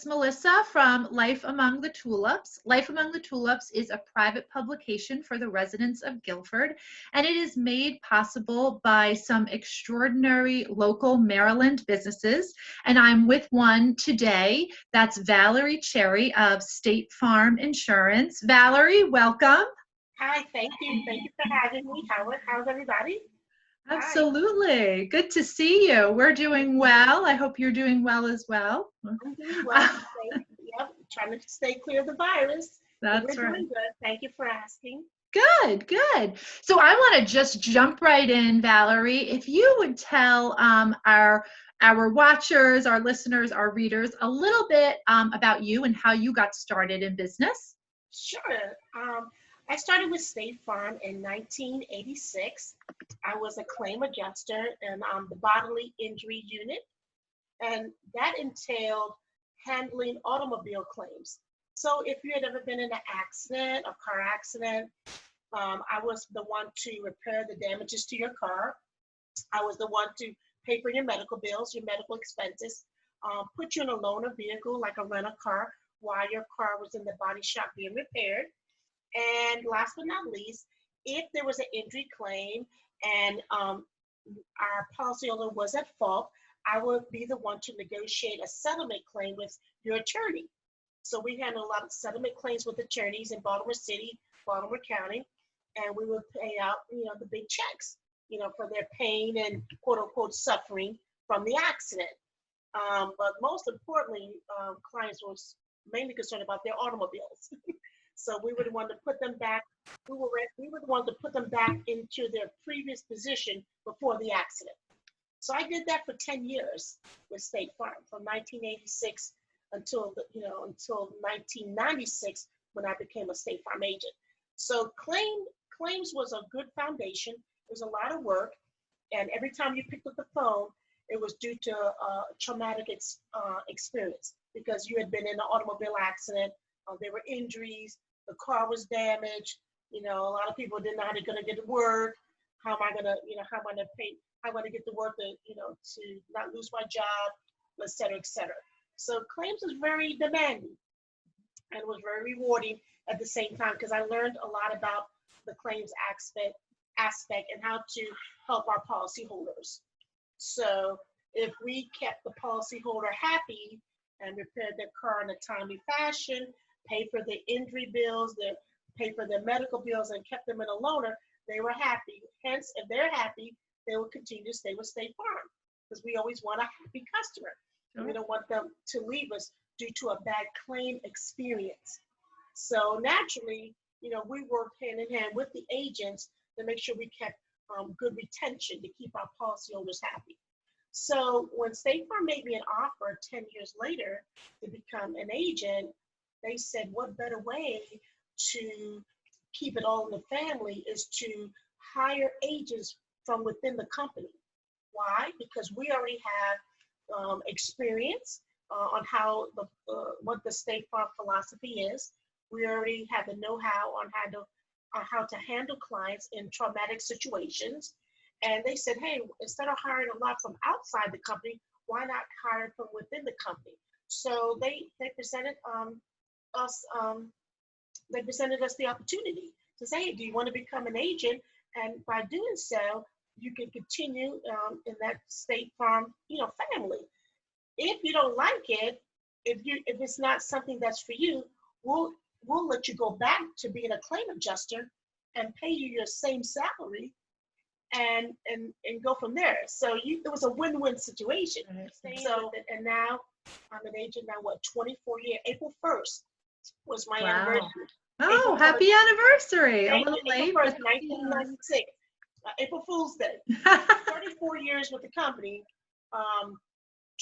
it's Melissa from Life Among the Tulips. Life Among the Tulips is a private publication for the residents of Guilford, and it is made possible by some extraordinary local Maryland businesses. And I'm with one today. That's Valerie Cherry of State Farm Insurance. Valerie, welcome. Hi, thank you. Thank you for having me. How's everybody? Hi, Absolutely. Good to see you. We're doing well. I hope you're doing well as well. I'm doing well. Yep, trying to stay clear of the virus, but we're That's right. doing good. Thank you for asking. Good, good. So I want to just jump right in, Valerie. If you would tell our watchers, our listeners, our readers a little bit about you and how you got started in business. Sure. I started with State Farm in 1986. I was a claim adjuster in the bodily injury unit, and that entailed handling automobile claims. So if you had ever been in an accident, a car accident, I was the one to repair the damages to your car. I was the one to pay for your medical bills, your medical expenses, put you in a loaner vehicle like a rental car while your car was in the body shop being repaired. And last but not least, if there was an injury claim and our policyholder was at fault, I would be the one to negotiate a settlement claim with your attorney. So we handle a lot of settlement claims with attorneys in Baltimore City, Baltimore County, and we would pay out, the big checks, for their pain and quote unquote suffering from the accident. But most importantly, clients were mainly concerned about their automobiles. So we were the one to put them back. We were the one to put them back into their previous position before the accident. So I did that for 10 years with State Farm, from 1986 until 1996 when I became a State Farm agent. So claims was a good foundation. It was a lot of work, and every time you picked up the phone, it was due to a traumatic experience because you had been in an automobile accident. There were injuries. The car was damaged. A lot of people didn't know how they're going to get to work. How am I going to, how am I going to pay? How am I going to get to work to not lose my job, et cetera, et cetera. So claims was very demanding and was very rewarding at the same time because I learned a lot about the claims aspect and how to help our policyholders. So if we kept the policyholder happy and repaired their car in a timely fashion, pay for the injury bills, pay for their medical bills, and kept them in a loaner, they were happy. Hence, if they're happy, they will continue to stay with State Farm because we always want a happy customer. Sure. We don't want them to leave us due to a bad claim experience. So naturally, we worked hand in hand with the agents to make sure we kept good retention to keep our policyholders happy. So when State Farm made me an offer 10 years later to become an agent, they said, what better way to keep it all in the family is to hire agents from within the company. Why? Because we already have experience on what the State Farm philosophy is. We already have the know-how on how to handle clients in traumatic situations. And they said, hey, instead of hiring a lot from outside the company, why not hire from within the company? So they presented us the opportunity to say, hey, do you want to become an agent? And by doing so, you can continue in that State Farm, family. If you don't like it, if it's not something that's for you, we'll let you go back to being a claim adjuster and pay you your same salary and go from there. So it was a win-win situation. Right. So and now I'm an agent now, 24 years. April 1st was my anniversary. Oh, happy anniversary. A little late. April 1st, 1996. April Fool's Day. 34 years with the company,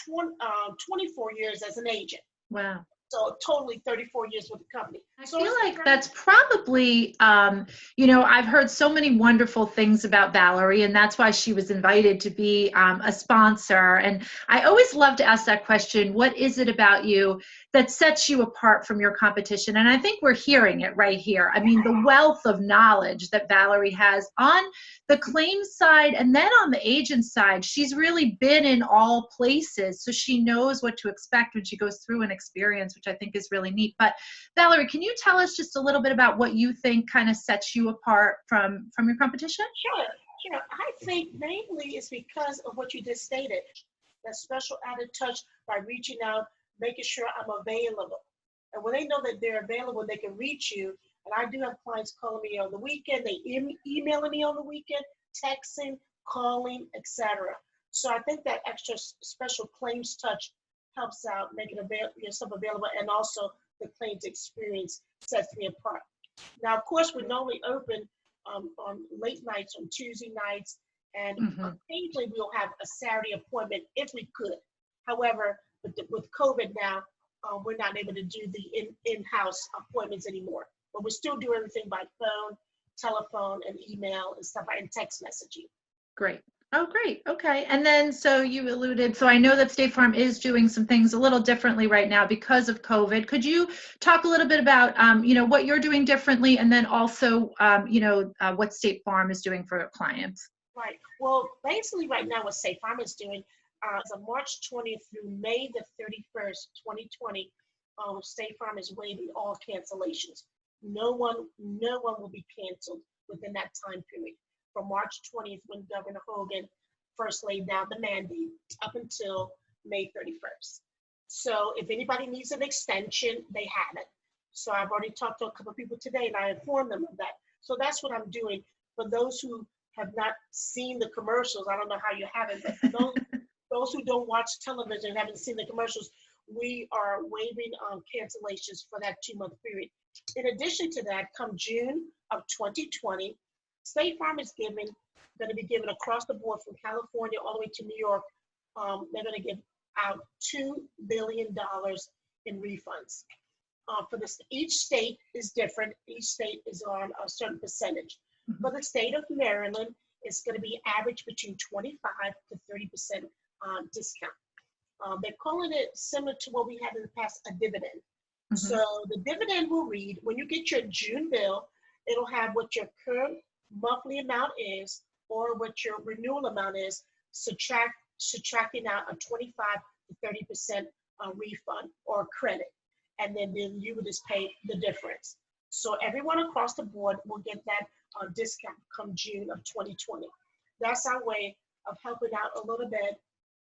24 years as an agent. Wow. So totally 34 years with the company. I So feel it's like very, that's probably, I've heard so many wonderful things about Valerie, and that's why she was invited to be a sponsor. And I always love to ask that question, what is it about you that sets you apart from your competition? And I think we're hearing it right here. I mean, the wealth of knowledge that Valerie has on the claims side and then on the agent side. She's really been in all places, so she knows what to expect when she goes through an experience, which I think is really neat. But Valerie, can you tell us just a little bit about what you think kind of sets you apart from your competition? sure, sure. I think mainly it's because of what you just stated, that special added touch by reaching out, making sure I'm available. And when they know that they're available, they can reach you. And I do have clients calling me on the weekend, they emailing me on the weekend, texting, calling, etc. So I think that extra special claims touch helps out making yourself available, and also the claims experience sets me apart. Now, of course, we're normally open on late nights, on Tuesday nights, and Hmm. occasionally we'll have a Saturday appointment if we could. However, with COVID now, we're not able to do the in-house appointments anymore. But we still do everything by phone, telephone, and email and stuff, and text messaging. Great. Oh, great. Okay. And then, so you alluded, so I know that State Farm is doing some things a little differently right now because of COVID. Could you talk a little bit about, what you're doing differently, and then also, what State Farm is doing for clients? Right. Well, basically, right now, what Safe Farm is doing is on March 20th through May the 31st, 2020, State Farm is waiving all cancellations. No one will be canceled within that time period from March 20th, when Governor Hogan first laid down the mandate, up until May 31st. So if anybody needs an extension, they have it. So I've already talked to a couple of people today, and I informed them of that. So that's what I'm doing. For those who have not seen the commercials, I don't know how you haven't, but for those who don't watch television and haven't seen the commercials, we are waiving cancellations for that 2-month period. In addition to that, come June of 2020, State Farm is going to be given across the board from California all the way to New York. They're going to give out $2 billion in refunds. For this, each state is different. Each state is on a certain percentage. For the state of Maryland, it's going to be average between 25 to 30% discount. They're calling it similar to what we had in the past, a dividend. Mhm. So the dividend will read, when you get your June bill, it'll have what your current monthly amount is, or what your renewal amount is, subtracting out a 25 to 30% refund or credit. And then you would just pay the difference. So everyone across the board will get that discount come June of 2020. That's our way of helping out a little bit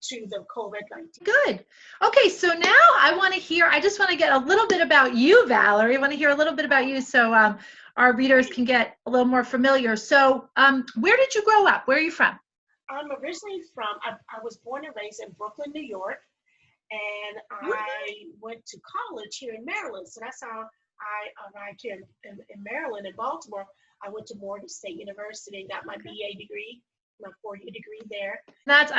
to the COVID-19. Good. Okay, so now I just want to get a little bit about you, Valerie. I want to hear a little bit about you, so our readers can get a little more familiar. So where did you grow up? Where are you from? I'm originally I was born and raised in Brooklyn, New York, and Ooh. I went to college here in Maryland. So that's how I arrived here in Maryland, in Baltimore. I went to Morgan State University and got my BA degree, my 4-year degree there. That's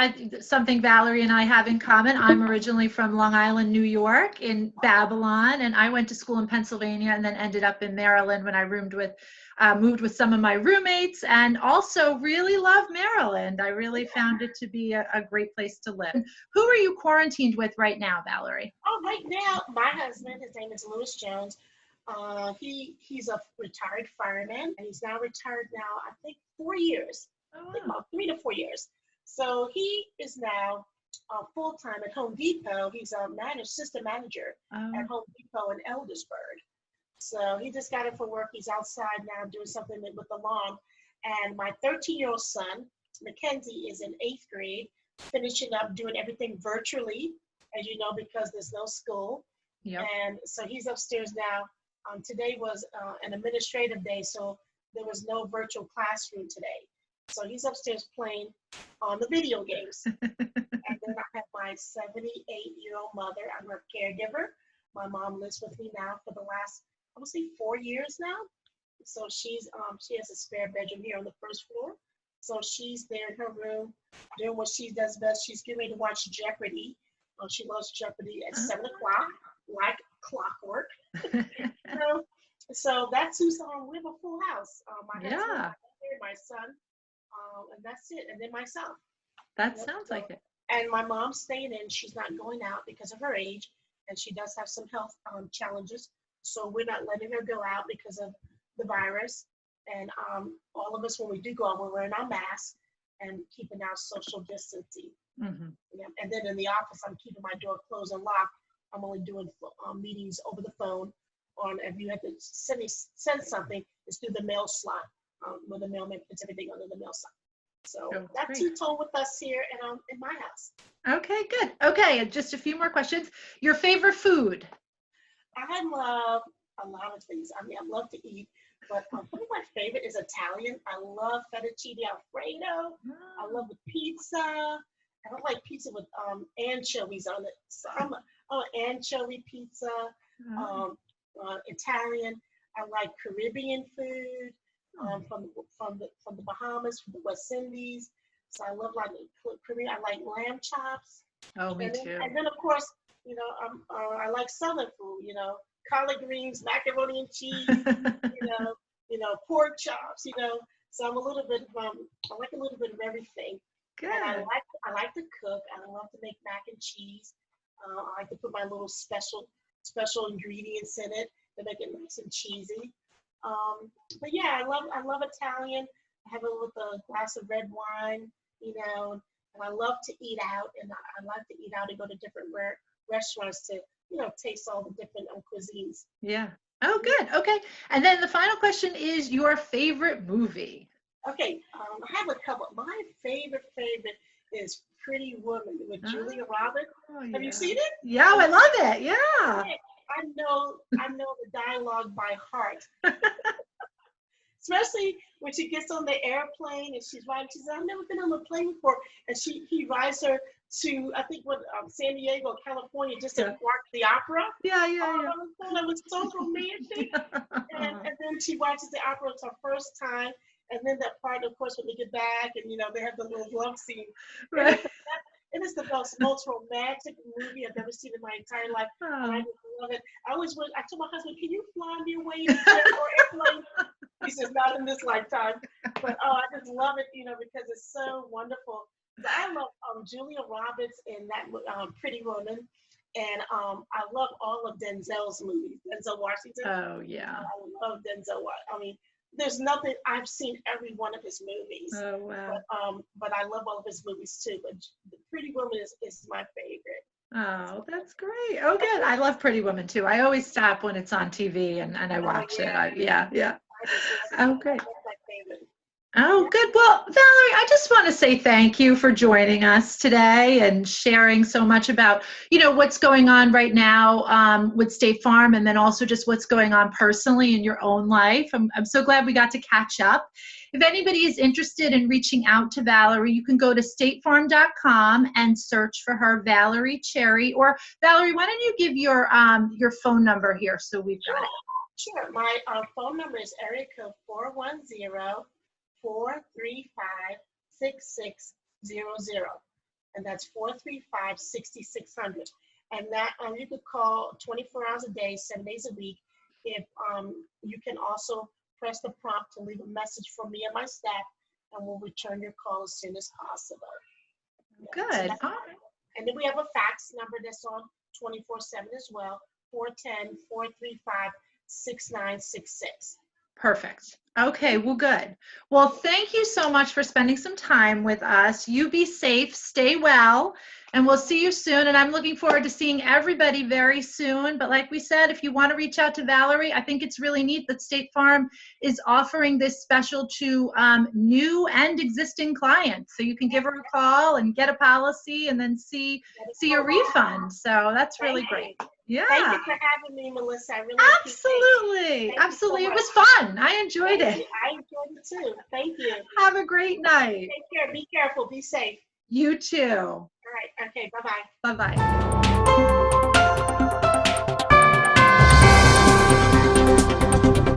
something Valerie and I have in common. I'm originally from Long Island, New York, in Babylon, and I went to school in Pennsylvania and then ended up in Maryland when I moved with some of my roommates, and also really love Maryland. I really found it to be a great place to live. Who are you quarantined with right now, Valerie? Oh, right now, my husband, his name is Lewis Jones. He's a retired fireman, and he's now retired now, I think 4 years, I think Oh, about 3 to 4 years. So he is now full time at Home Depot. He's a assistant manager at wow. Home Depot in Eldersburg. So he just got it for work. He's outside now doing something with the lawn. And my 13-year-old son, Mackenzie, is in 8th grade, finishing up doing everything virtually, as you know, because there's no school. Yep. And so he's upstairs now. Today was an administrative day, so there was no virtual classroom today. So he's upstairs playing on the video games. And then I have my 78-year-old mother. I'm her caregiver. My mom lives with me now for the last, I would say, 4 years now. So she has a spare bedroom here on the first floor. So she's there in her room doing what she does best. She's getting ready to watch Jeopardy. She loves Jeopardy at 7 o'clock, like clockwork. So, so that's who's we have a full house. My husband, my Yeah, mother, my son, and that's it. And then myself. that Yep. sounds So, like it. and my mom's staying in. She's not going out because of her age, and she does have some health challenges. So we're not letting her go out because of the virus. And all of us, when we do go out, we're wearing our masks and keeping our social distancing. Hmm. Yeah. And then in the office, I'm keeping my door closed and locked. I'm only doing meetings over the phone. On if you have to send something, it's through the mail slot where the mailman puts everything under the mail slot. So Oh, that's great. who told with us here and in my house. Okay, good. Okay, and just a few more questions. Your favorite food? I love a lot of things. I mean, I love to eat, but one of my favorite is Italian. I love fettuccine alfredo. I love the pizza. I don't like pizza with anchovies on it. So I'm an anchovy pizza. Oh, Um, Italian. I like Caribbean food from the Bahamas, from the West Indies. So I love like Caribbean. I like lamb chops. oh, me And then, too. and then of course, I like Southern food. Collard greens, macaroni and cheese. You know, pork chops. So I'm a little bit. I like a little bit of everything, and Good. I like to cook. I love to make mac and cheese. I like to put my little special ingredients in it to make it nice and cheesy. But yeah, I love Italian. I have it with a glass of red wine. And I love to eat out, and I like to eat out and go to different restaurants to taste all the different cuisines. Yeah. Oh, Yeah. good. Okay. And then the final question is your favorite movie. Okay, I have a couple. My favorite is Pretty Woman with Julia Roberts. Oh, Have you yeah. seen it? Yeah, I love it. Yeah. Okay, I know the dialogue by heart. Especially when she gets on the airplane and she's riding. She says, "I've never been on a plane before," and he rides her to I think what San Diego, California, just to Yeah. watch the opera. Yeah, yeah, Oh, that was so romantic. And, yeah. and then she watches the opera. It's her first time. And then that part, of course, when they get back and they have the little love scene. Right. It is the most romantic movie I've ever seen in my entire life, and I Oh, just love it. I told my husband, "Can you fly me away in a jet or airplane?" He says, "Not in this lifetime." But I just love it, because it's so wonderful. So I love Julia Roberts in that Pretty Woman, and I love all of Denzel's movies. Denzel Washington. oh, yeah. I love Denzel. I mean, there's nothing. I've seen every one of his movies, Oh, wow. but I love all of his movies too. But Pretty Woman is my favorite. Oh, that's great. Oh, good. I love Pretty Woman too. I always stop when it's on TV and I Oh watch it. yeah, Yeah, yeah. I just love it. Oh, great. That's my favorite. Oh, Yeah. good. Well, Valerie, I just want to say thank you for joining us today and sharing so much about, what's going on right now with State Farm, and then also just what's going on personally in your own life. I'm so glad we got to catch up. If anybody is interested in reaching out to Valerie, you can go to statefarm.com and search for her, Valerie Cherry. Or Valerie, why don't you give your phone number here so we've got it? Sure. My phone number is area code 410-435-6600. And that's 435-6600. And that you could call 24 hours a day, 7 days a week. If you can also press the prompt to leave a message for me and my staff, and we'll return your call as soon as possible. Yeah, so Good. All right. and then we have a fax number that's on 24/7 as well, 410-435-6966. Perfect. Okay, well, good. Well, thank you so much for spending some time with us. You be safe, stay well, and we'll see you soon. And I'm looking forward to seeing everybody very soon. But like we said, if you want to reach out to Valerie, I think it's really neat that State Farm is offering this special to new and existing clients. So you can give her a call and get a policy and then see a refund. So that's really great. Yeah. Thank you for having me, Melissa. I really Absolutely. Thank Absolutely. you so It was fun. I enjoyed Thank it. you. I enjoyed it too. Thank you. Have a great night. Take care. Be careful. Be safe. You too. All right. Okay. Bye-bye. Bye-bye.